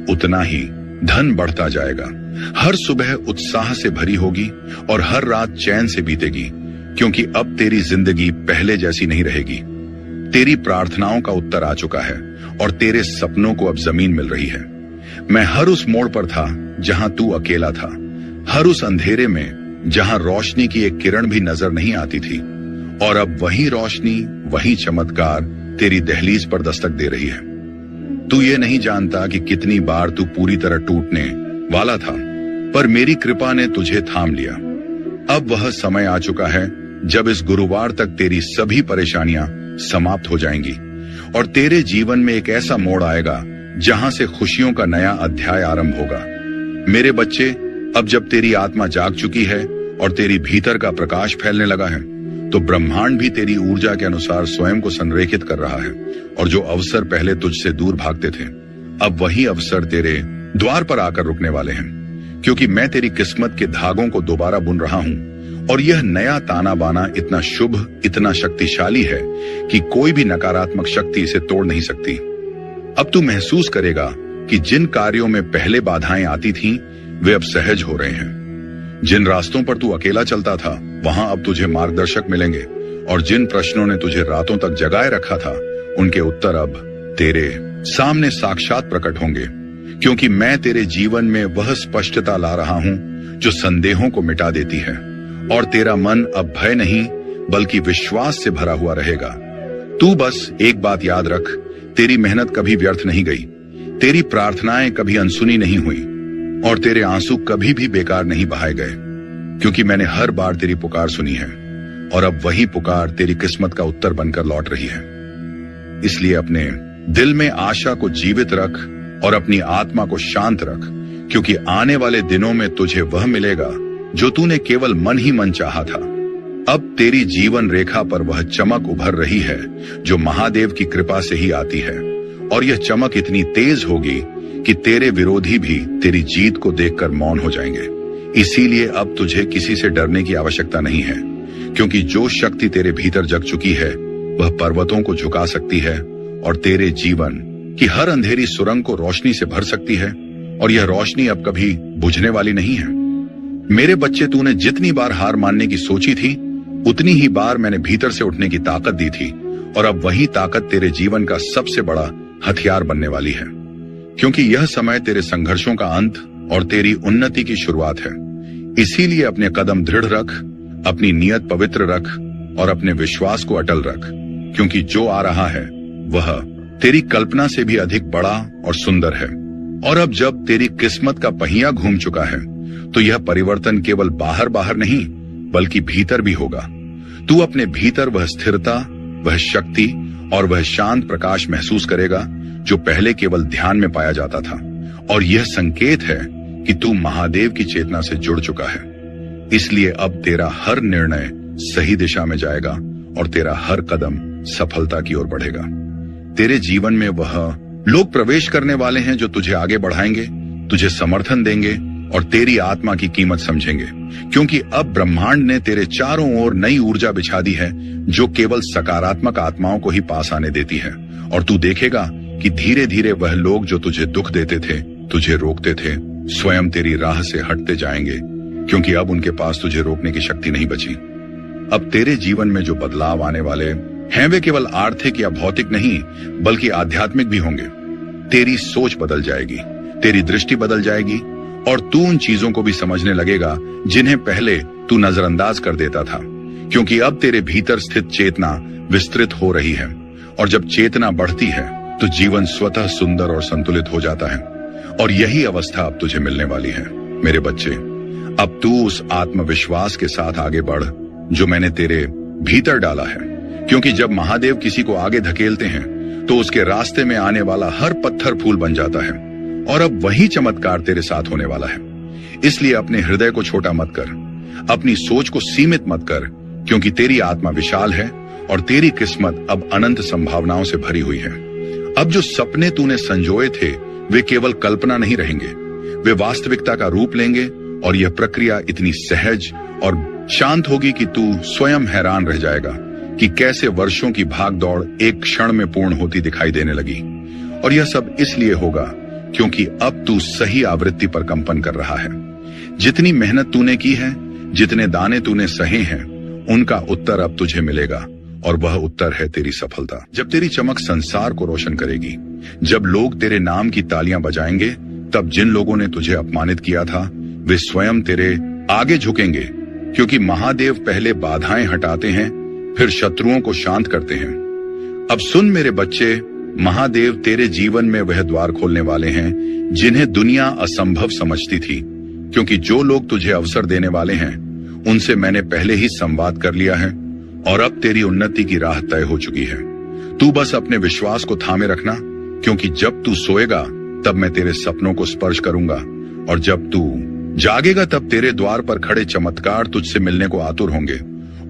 उतना ही धन बढ़ता जाएगा। हर सुबह उत्साह से भरी होगी और हर रात चैन से बीतेगी, क्योंकि अब तेरी जिंदगी पहले जैसी नहीं रहेगी। तेरी प्रार्थनाओं का उत्तर आ चुका है और तेरे सपनों को अब जमीन मिल रही है। मैं हर उस मोड़ पर था जहां तू अकेला था, हर उस अंधेरे में जहां रोशनी की एक किरण भी नजर नहीं आती थी, और अब वही रोशनी, वही चमत्कार तेरी दहलीज पर दस्तक दे रही है। तू ये नहीं जानता कि कितनी बार तू पूरी तरह टूटने वाला था, पर मेरी कृपा ने तुझे थाम लिया। अब वह समय आ चुका है जब इस गुरुवार तक तेरी सभी परेशानियां समाप्त हो जाएंगी और तेरे जीवन में एक ऐसा मोड़ आएगा जहां से खुशियों का नया अध्याय आरंभ होगा। मेरे बच्चे, अब जब तेरी आत्मा जाग चुकी है और तेरी भीतर का प्रकाश फैलने लगा है, तो ब्रह्मांड भी तेरी ऊर्जा के अनुसार स्वयं को संरेखित कर रहा है, और जो अवसर पहले तुझसे दूर भागते थे, अब वही अवसर तेरे द्वार पर आकर रुकने वाले हैं, क्योंकि मैं तेरी किस्मत के धागों को दोबारा बुन रहा हूं, और यह नया ताना बाना इतना शुभ, इतना शक्तिशाली है कि कोई भी नकारात्मक शक्ति इसे तोड़ नहीं सकती। अब तू महसूस करेगा कि जिन कार्यों में पहले बाधाएं आती थीं, वे अब सहज हो रहे हैं। जिन रास्तों पर तू अकेला चलता था, वहां अब तुझे मार्गदर्शक मिलेंगे, और जिन प्रश्नों ने तुझे रातों तक जगाए रखा था, उनके उत्तर अब तेरे सामने साक्षात प्रकट होंगे, क्योंकि मैं तेरे जीवन में वह स्पष्टता ला रहा हूं जो संदेहों को मिटा देती है, और तेरा मन अब भय नहीं बल्कि विश्वास से भरा हुआ रहेगा। तू बस एक बात याद रख, तेरी मेहनत कभी व्यर्थ नहीं गई, तेरी प्रार्थनाएं कभी अनसुनी नहीं हुई, और तेरे आंसू कभी भी बेकार नहीं बहाए गए, क्योंकि मैंने हर बार तेरी पुकार सुनी है, और अब वही पुकार तेरी किस्मत का उत्तर बनकर लौट रही है। इसलिए अपने दिल में आशा को जीवित रख और अपनी आत्मा को शांत रख, क्योंकि आने वाले दिनों में तुझे वह मिलेगा जो तूने केवल मन ही मन चाहा था। अब तेरी जीवन रेखा पर वह चमक उभर रही है जो महादेव की कृपा से ही आती है, और यह चमक इतनी तेज होगी कि तेरे विरोधी भी तेरी जीत को देखकर मौन हो जाएंगे। इसीलिए अब तुझे किसी से डरने की आवश्यकता नहीं है, क्योंकि जो शक्ति तेरे भीतर जग चुकी है वह पर्वतों को झुका सकती है और तेरे जीवन की हर अंधेरी सुरंग को रोशनी से भर सकती है, और यह रोशनी अब कभी बुझने वाली नहीं है। मेरे बच्चे, तूने जितनी बार हार मानने की सोची थी, उतनी ही बार मैंने भीतर से उठने की ताकत दी थी, और अब वही ताकत तेरे जीवन का सबसे बड़ा हथियार बनने वाली है, क्योंकि यह समय तेरे संघर्षों का अंत और तेरी उन्नति की शुरुआत है। इसीलिए अपने कदम दृढ़ रख, अपनी नियत पवित्र रख और अपने विश्वास को अटल रख, क्योंकि जो आ रहा है वह तेरी कल्पना से भी अधिक बड़ा और सुंदर है। और अब जब तेरी किस्मत का पहिया घूम चुका है, तो यह परिवर्तन केवल बाहर बाहर नहीं बल्कि भीतर भी होगा। तू अपने भीतर वह स्थिरता, वह शक्ति और वह शांत प्रकाश महसूस करेगा जो पहले केवल ध्यान में पाया जाता था, और यह संकेत है कि तू महादेव की चेतना से जुड़ चुका है। इसलिए अब तेरा हर निर्णय सही दिशा में जाएगा और तेरा हर कदम सफलता की ओर बढ़ेगा। तेरे जीवन में वह लोग प्रवेश करने वाले हैं जो तुझे आगे बढ़ाएंगे, तुझे समर्थन देंगे और तेरी आत्मा की कीमत समझेंगे, क्योंकि अब ब्रह्मांड ने तेरे चारों ओर नई ऊर्जा बिछा दी है जो केवल सकारात्मक आत्माओं को ही पास आने देती है। और तू देखेगा कि धीरे धीरे वह लोग जो तुझे दुख देते थे, तुझे रोकते थे, स्वयं तेरी राह से हटते जाएंगे, क्योंकि अब उनके पास तुझे रोकने की शक्ति नहीं बची। अब तेरे जीवन में जो बदलाव आने वाले हैं वे केवल आर्थिक या भौतिक नहीं बल्कि आध्यात्मिक भी होंगे। तेरी सोच बदल जाएगी, तेरी दृष्टि बदल जाएगी और तू उन चीजों को भी समझने लगेगा जिन्हें पहले तू नजरअंदाज कर देता था, क्योंकि अब तेरे भीतर स्थित चेतना विस्तृत हो रही है, और जब चेतना बढ़ती है तो जीवन स्वतः सुंदर और संतुलित हो जाता है। और यही अवस्था अब तुझे मिलने वाली है। मेरे बच्चे, अब तू उस आत्मविश्वास के साथ आगे बढ़ जो मैंने तेरे भीतर डाला है, क्योंकि जब महादेव किसी को आगे धकेलते हैं तो उसके रास्ते में आने वाला हर पत्थर फूल बन जाता है, और अब वही चमत्कार तेरे साथ होने वाला है। इसलिए अपने हृदय को छोटा मत कर, अपनी सोच को सीमित मत कर, क्योंकि तेरी आत्मा विशाल है और तेरी किस्मत अब अनंत संभावनाओं से भरी हुई है। अब जो सपने तूने संजोए थे वे केवल कल्पना नहीं रहेंगे, वे वास्तविकता का रूप लेंगे, और यह प्रक्रिया इतनी सहज और शांत होगी कि तू स्वयं हैरान रह जाएगा कि कैसे वर्षों की भागदौड़ एक क्षण में पूर्ण होती दिखाई देने लगी। और यह सब इसलिए होगा क्योंकि अब तू सही आवृत्ति पर कंपन कर रहा है। जितनी मेहनत तूने की है, जितने दाने तूने सहे हैं, उनका उत्तर अब तुझे मिलेगा, और वह उत्तर है तेरी सफलता। जब तेरी चमक संसार को रोशन करेगी, जब लोग तेरे नाम की तालियां बजाएंगे, तब जिन लोगों ने तुझे अपमानित किया था वे स्वयं तेरे आगे झुकेंगे, क्योंकि महादेव पहले बाधाएं हटाते हैं, फिर शत्रुओं को शांत करते हैं। अब सुन मेरे बच्चे, महादेव तेरे जीवन में वह द्वार खोलने वाले हैं जिन्हें दुनिया असंभव समझती थी, क्योंकि जो लोग तुझे अवसर देने वाले हैं उनसे मैंने पहले ही संवाद कर लिया है, और अब तेरी उन्नति की राह तय हो चुकी है। तू बस अपने विश्वास को थामे रखना, क्योंकि जब तू सोएगा तब मैं तेरे सपनों को स्पर्श करूंगा, और जब तू जागेगा तब तेरे द्वार पर खड़े चमत्कार तुझसे मिलने को आतुर होंगे,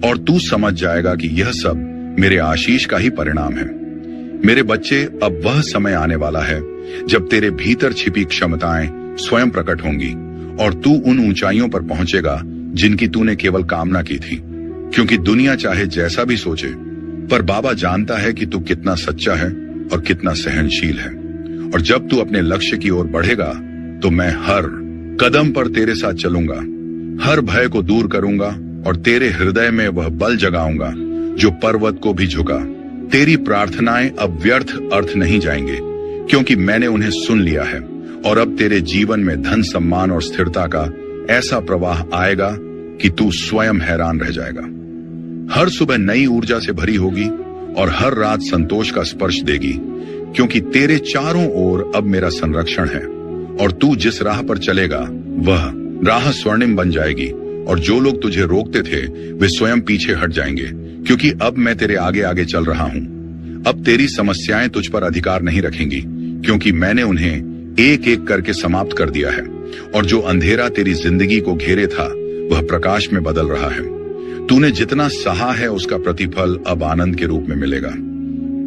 और तू समझ जाएगा कि यह सब मेरे आशीष का ही परिणाम है। मेरे बच्चे, अब वह समय आने वाला है जब तेरे भीतर छिपी क्षमताएं स्वयं प्रकट होंगी, और तू उन ऊंचाइयों पर पहुंचेगा जिनकी तूने केवल कामना की थी। क्योंकि दुनिया चाहे जैसा भी सोचे, पर बाबा जानता है कि तू कितना सच्चा है और कितना सहनशील है। और जब तू अपने लक्ष्य की ओर बढ़ेगा तो मैं हर कदम पर तेरे साथ चलूंगा, हर भय को दूर करूंगा, और तेरे हृदय में वह बल जगाऊंगा जो पर्वत को भी झुका। तेरी प्रार्थनाएं अब व्यर्थ अर्थ नहीं जाएंगे, क्योंकि मैंने उन्हें सुन लिया है, और अब तेरे जीवन में धन, सम्मान और स्थिरता का ऐसा प्रवाह आएगा कि तू स्वयं हैरान रह जाएगा। हर सुबह नई ऊर्जा से भरी होगी और हर रात संतोष का स्पर्श देगी, क्योंकि तेरे चारों ओर अब मेरा संरक्षण है, और तू जिस राह पर चलेगा वह राह स्वर्णिम बन जाएगी, और जो लोग तुझे रोकते थे वे स्वयं पीछे हट जाएंगे, क्योंकि अब मैं तेरे आगे आगे चल रहा हूं। अब तेरी समस्याएं तुझ पर अधिकार नहीं रखेंगी, क्योंकि मैंने उन्हें एक एक करके समाप्त कर दिया है, और जो अंधेरा तेरी जिंदगी को घेरे था वह प्रकाश में बदल रहा है। तूने जितना सहा है उसका प्रतिफल अब आनंद के रूप में मिलेगा।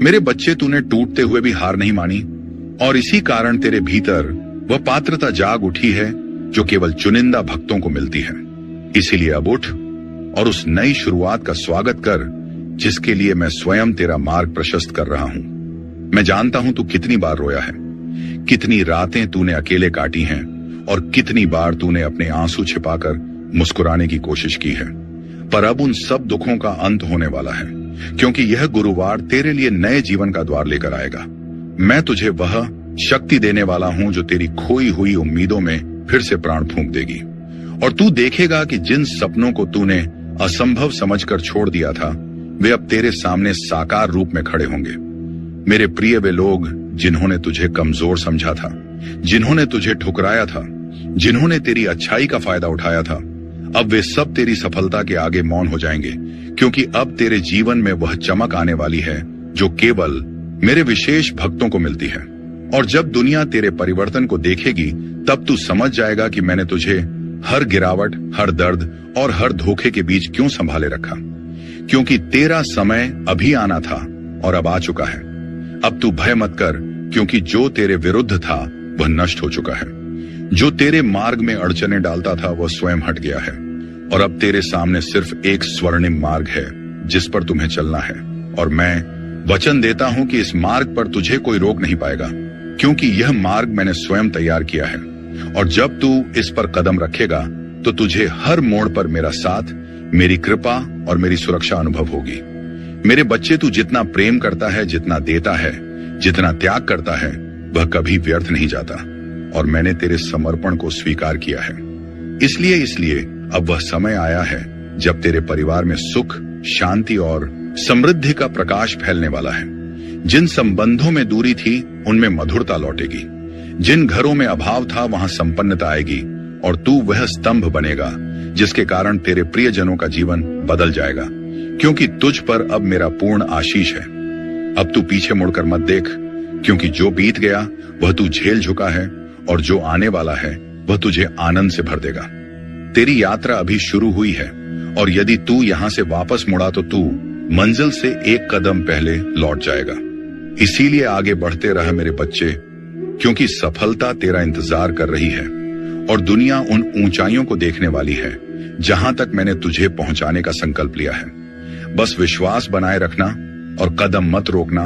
मेरे बच्चे, तूने टूटते हुए भी हार नहीं मानी, और इसी कारण तेरे भीतर वह पात्रता जाग उठी है जो केवल चुनिंदा भक्तों को मिलती है। इसीलिए अब उठ और उस नई शुरुआत का स्वागत कर जिसके लिए मैं स्वयं तेरा मार्ग प्रशस्त कर रहा हूं। मैं जानता हूं तू कितनी बार रोया है, कितनी रातें तूने अकेले काटी हैं, और कितनी बार तूने अपने आंसू छिपाकर मुस्कुराने की कोशिश की है। पर अब उन सब दुखों का अंत होने वाला है, क्योंकि यह गुरुवार तेरे लिए नए जीवन का द्वार लेकर आएगा। मैं तुझे वह शक्ति देने वाला हूं जो तेरी खोई हुई उम्मीदों में फिर से प्राण फूंक देगी, और तू देखेगा कि जिन सपनों को तूने असंभव समझकर छोड़ दिया था वे अब तेरे सामने साकार रूप में खड़े होंगे। मेरे प्रिय, वे लोग जिन्होंने तुझे कमजोर समझा था, जिन्होंने तुझे ठुकराया था, जिन्होंने तेरी अच्छाई का फायदा उठाया था, अब वे सब तेरी सफलता के आगे मौन हो जाएंगे, क्योंकि अब तेरे जीवन में वह चमक आने वाली है जो केवल मेरे विशेष भक्तों को मिलती है। और जब दुनिया तेरे परिवर्तन को देखेगी तब तू समझ जाएगा कि मैंने तुझे हर गिरावट, हर दर्द और हर धोखे के बीच क्यों संभाले रखा, क्योंकि तेरा समय अभी आना था और अब आ चुका है। अब तू भय मत कर, क्योंकि जो तेरे विरुद्ध था वह नष्ट हो चुका है। जो तेरे मार्ग में अड़चने डालता था वह स्वयं हट गया है, और अब तेरे सामने सिर्फ एक स्वर्णिम मार्ग है जिस पर तुम्हें चलना है। और मैं वचन देता हूं कि इस मार्ग पर तुझे कोई रोक नहीं पाएगा, क्योंकि यह मार्ग मैंने स्वयं तैयार किया है। और जब तू इस पर कदम रखेगा तो तुझे हर मोड़ पर मेरा साथ, मेरी कृपा और मेरी सुरक्षा अनुभव होगी। मेरे बच्चे, तू जितना प्रेम करता है, जितना देता है, जितना त्याग करता है, वह कभी व्यर्थ नहीं जाता, और मैंने तेरे समर्पण को स्वीकार किया है। इसलिए अब वह समय आया है जब तेरे परिवार में सुख, शांति और समृद्धि का प्रकाश फैलने वाला है। जिन संबंधों में दूरी थी उनमें मधुरता लौटेगी, जिन घरों में अभाव था वहां संपन्नता आएगी, और तू वह स्तंभ बनेगा जिसके कारण तेरे प्रियजनों का जीवन बदल जाएगा, क्योंकि तुझ पर अब मेरा पूर्ण आशीष है। अब तू पीछे मुड़कर मत देख, क्योंकि जो बीत गया वह तू झेल चुका है, और जो आने वाला है वह तुझे आनंद से भर देगा। तेरी यात्रा अभी शुरू हुई है, और यदि तू यहां से वापस मुड़ा तो तू मंजिल से एक कदम पहले लौट जाएगा। इसीलिए आगे बढ़ते रह मेरे बच्चे, क्योंकि सफलता तेरा इंतजार कर रही है, और दुनिया उन ऊंचाइयों को देखने वाली है जहां तक मैंने तुझे पहुंचाने का संकल्प लिया है। बस विश्वास बनाए रखना और कदम मत रोकना,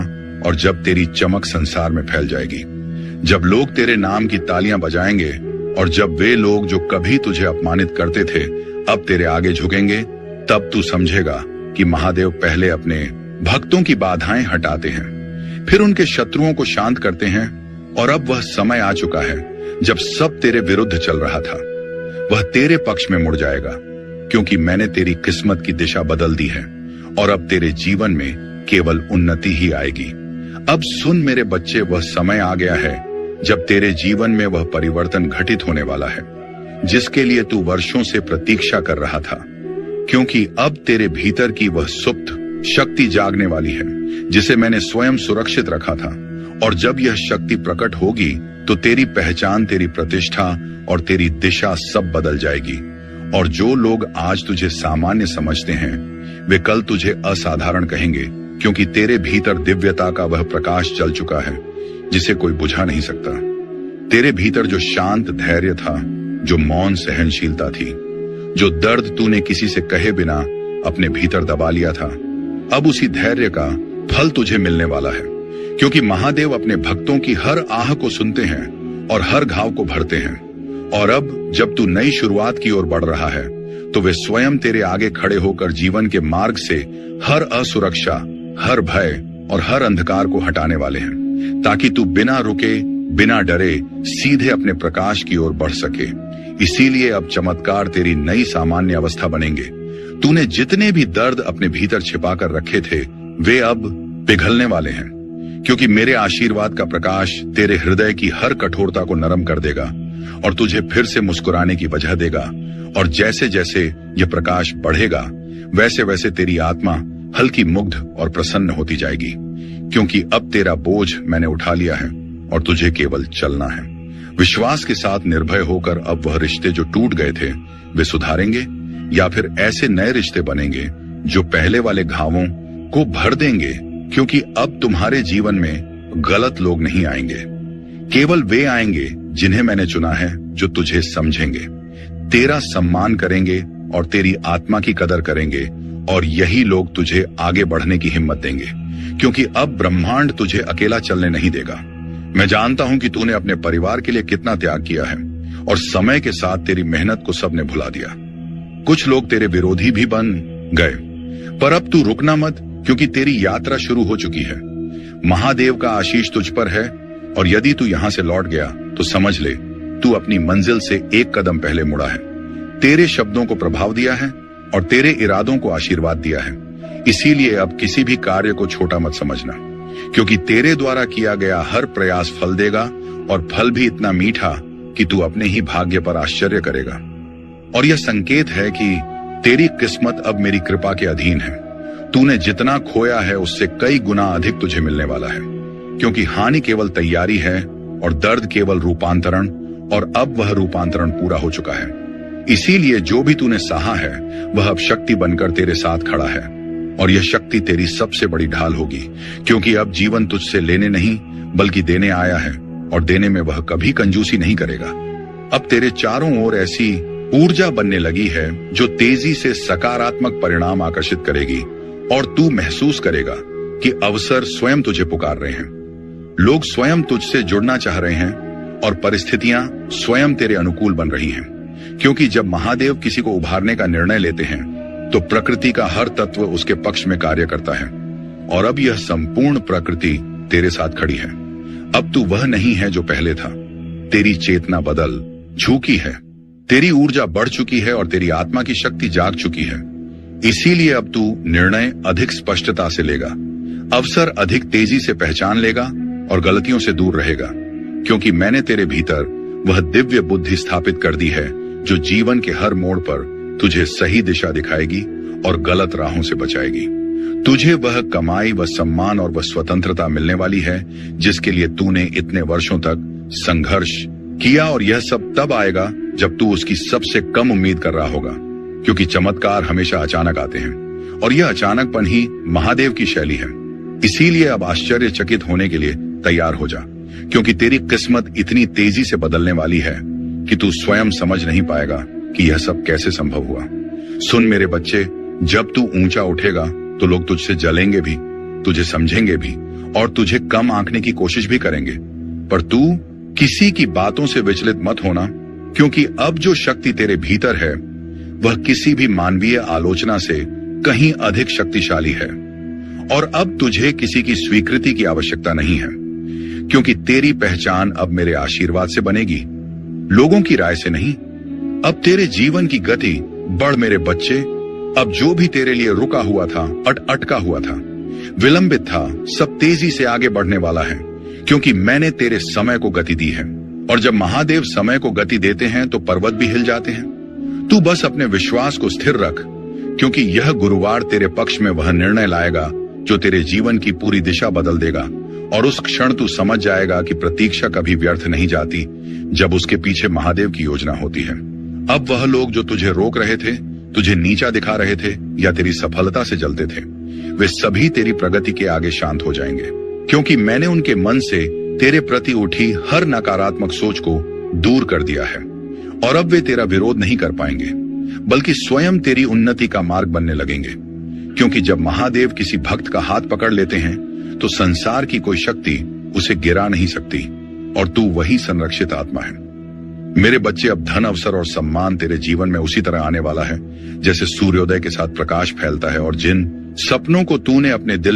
और जब तेरी चमक संसार में फैल जाएगी, जब लोग तेरे नाम की तालियां बजाएंगे और जब वे लोग जो कभी तुझे अपमानित करते थे अब तेरे आगे झुकेंगे, तब तू समझेगा कि महादेव पहले अपने भक्तों की बाधाएं हटाते हैं, फिर उनके शत्रुओं को शांत करते हैं। और अब वह समय आ चुका है जब सब तेरे विरुद्ध चल रहा था वह तेरे पक्ष में मुड़ जाएगा, क्योंकि मैंने तेरी किस्मत की दिशा बदल दी है और अब तेरे जीवन में केवल उन्नति ही आएगी। अब सुन मेरे बच्चे, वह समय आ गया है जब तेरे जीवन में वह परिवर्तन घटित होने वाला है जिसके लिए तू वर्षों से प्रतीक्षा कर रहा था, क्योंकि अब तेरे भीतर की वह सुप्त शक्ति जागने वाली है जिसे मैंने स्वयं सुरक्षित रखा था। और जब यह शक्ति प्रकट होगी तो तेरी पहचान, तेरी प्रतिष्ठा और तेरी दिशा सब बदल जाएगी। और जो लोग आज तुझे सामान्य समझते हैं वे कल तुझे असाधारण कहेंगे, क्योंकि तेरे भीतर दिव्यता का वह प्रकाश चल चुका है जिसे कोई बुझा नहीं सकता। तेरे भीतर जो शांत धैर्य था, जो मौन सहनशीलता थी, जो दर्द तूने किसी से कहे बिना अपने भीतर दबा लिया था, अब उसी धैर्य का फल तुझे मिलने वाला है, क्योंकि महादेव अपने भक्तों की हर आह को सुनते हैं और हर घाव को भरते हैं। और अब जब तू नई शुरुआत की ओर बढ़ रहा है तो वे स्वयं तेरे आगे खड़े होकर जीवन के मार्ग से हर असुरक्षा, हर भय और हर अंधकार को हटाने वाले हैं, ताकि तू बिना रुके, बिना डरे सीधे अपने प्रकाश की ओर बढ़ सके। इसीलिए अब चमत्कार तेरी नई सामान्य अवस्था बनेंगे। तूने जितने भी दर्द अपने भीतर छिपाकर रखे थे वे अब पिघलने वाले हैं, क्योंकि मेरे आशीर्वाद का प्रकाश तेरे हृदय की हर कठोरता को नरम कर देगा और तुझे फिर से मुस्कुराने की वजह देगा। और जैसे जैसे यह प्रकाश बढ़ेगा वैसे वैसे तेरी आत्मा हल्की, मुग्ध और प्रसन्न होती जाएगी, क्योंकि अब तेरा बोझ मैंने उठा लिया है और तुझे केवल चलना है। विश्वास के साथ निर्भय होकर अब वह रिश्ते जो टूट गए थे वे सुधारेंगे, या फिर ऐसे नए रिश्ते बनेंगे जो पहले वाले घावों को भर देंगे, क्योंकि अब तुम्हारे जीवन में गलत लोग नहीं आएंगे। केवल वे आएंगे जिन्हें मैंने चुना है, जो तुझे समझेंगे, तेरा सम्मान करेंगे और तेरी आत्मा की कदर करेंगे। और यही लोग तुझे आगे बढ़ने की हिम्मत देंगे, क्योंकि अब ब्रह्मांड तुझे अकेला चलने नहीं देगा। मैं जानता हूं कि तूने अपने परिवार के लिए कितना त्याग किया है और समय के साथ तेरी मेहनत को सबने भुला दिया। कुछ लोग तेरे विरोधी भी बन गए, पर अब तू रुकना मत, क्योंकि तेरी यात्रा शुरू हो चुकी है। महादेव का आशीष तुझ पर है, और यदि तू यहां से लौट गया तो समझ ले तू अपनी मंजिल से एक कदम पहले मुड़ा है। तेरे शब्दों को प्रभाव दिया है और तेरे इरादों को आशीर्वाद दिया है। इसीलिए अब किसी भी कार्य को छोटा मत समझना, क्योंकि तेरे द्वारा किया गया हर प्रयास फल देगा, और फल भी इतना मीठा कि तू अपने ही भाग्य पर आश्चर्य करेगा। और यह संकेत है कि तेरी किस्मत अब मेरी कृपा के अधीन है। तूने जितना खोया है उससे कई गुना अधिक तुझे मिलने वाला है, क्योंकि हानि केवल तैयारी है और दर्द केवल रूपांतरण, और अब वह रूपांतरण पूरा हो चुका है। इसीलिए जो भी तूने सहा है वह अब शक्ति बनकर तेरे साथ खड़ा है, और यह शक्ति तेरी सबसे बड़ी ढाल होगी, क्योंकि अब जीवन तुझसे लेने नहीं बल्कि देने आया है, और देने में वह कभी कंजूसी नहीं करेगा। अब तेरे चारों ओर ऐसी ऊर्जा बनने लगी है जो तेजी से सकारात्मक परिणाम आकर्षित करेगी, और तू महसूस करेगा कि अवसर स्वयं तुझे पुकार रहे हैं। लोग स्वयं तुझसे जुड़ना चाह रहे हैं और परिस्थितियां स्वयं तेरे अनुकूल बन रही हैं, क्योंकि जब महादेव किसी को उभारने का निर्णय लेते हैं तो प्रकृति का हर तत्व उसके पक्ष में कार्य करता है, और अब यह संपूर्ण प्रकृति तेरे साथ खड़ी है। अब तू वह नहीं है जो पहले था। तेरी चेतना बदल झुकी है, तेरी ऊर्जा बढ़ चुकी है और तेरी आत्मा की शक्ति जाग चुकी है। इसीलिए अब तू निर्णय अधिक स्पष्टता से लेगा, अवसर अधिक तेजी से पहचान लेगा और गलतियों से दूर रहेगा, क्योंकि मैंने तेरे भीतर वह दिव्य बुद्धि स्थापित कर दी है जो जीवन के हर मोड़ पर तुझे सही दिशा दिखाएगी और गलत राहों से बचाएगी। तुझे वह कमाई, वह सम्मान और वह स्वतंत्रता मिलने वाली है जिसके लिए तूने इतने वर्षों तक संघर्ष किया, और यह सब तब आएगा जब तू उसकी सबसे कम उम्मीद कर रहा होगा, क्योंकि चमत्कार हमेशा अचानक आते हैं और यह अचानकपन ही महादेव की शैली है। इसीलिए अब आश्चर्यचकित होने के लिए तैयार हो जा, क्योंकि तेरी किस्मत इतनी तेजी से बदलने वाली है कि तू स्वयं समझ नहीं पाएगा कि यह सब कैसे संभव हुआ। सुन मेरे बच्चे, जब तू ऊंचा उठेगा तो लोग तुझसे जलेंगे भी, तुझे समझेंगे भी और तुझे कम आंकने की कोशिश भी करेंगे, पर तू किसी की बातों से विचलित मत होना, क्योंकि अब जो शक्ति तेरे भीतर है वह किसी भी मानवीय आलोचना से कहीं अधिक शक्तिशाली है। और अब तुझे किसी की स्वीकृति की आवश्यकता नहीं है, क्योंकि तेरी पहचान अब मेरे आशीर्वाद से बनेगी, लोगों की राय से नहीं। अब तेरे जीवन की गति बढ़ मेरे बच्चे। अब जो भी तेरे लिए रुका हुआ था, अटका हुआ था, विलंबित था, सब तेजी से आगे बढ़ने वाला है, क्योंकि मैंने तेरे समय को गति दी है। और जब महादेव समय को गति देते हैं तो पर्वत भी हिल जाते हैं। तू बस अपने विश्वास को स्थिर रख, क्योंकि यह गुरुवार तेरे पक्ष में वह निर्णय लाएगा जो तेरे जीवन की पूरी दिशा बदल देगा। और उस क्षण तू समझ जाएगा कि प्रतीक्षा कभी व्यर्थ नहीं जाती जब उसके पीछे महादेव की योजना होती है। अब वह लोग जो तुझे रोक रहे थे, तुझे नीचा दिखा रहे थे या तेरी सफलता से जलते थे, वे सभी तेरी प्रगति के आगे शांत हो जाएंगे, क्योंकि मैंने उनके मन से तेरे प्रति उठी हर नकारात्मक सोच को दूर कर दिया है। और अब वे तेरा विरोध नहीं कर पाएंगे, बल्कि स्वयं तेरी उन्नति का मार्ग बनने लगेंगे। क्योंकि जब महादेव किसी भक्त का हाथ पकड़ लेते हैं तो संसार की कोई शक्ति उसे गिरा नहीं सकती, और तू वही संरक्षित आत्मा है। मेरे बच्चे, अब धन, अवसर और सम्मान तेरे जीवन में उसी तरह आने वाला है जैसे सूर्योदय के साथ प्रकाश फैलता है। और जिन सपनों को तूने अपने दिल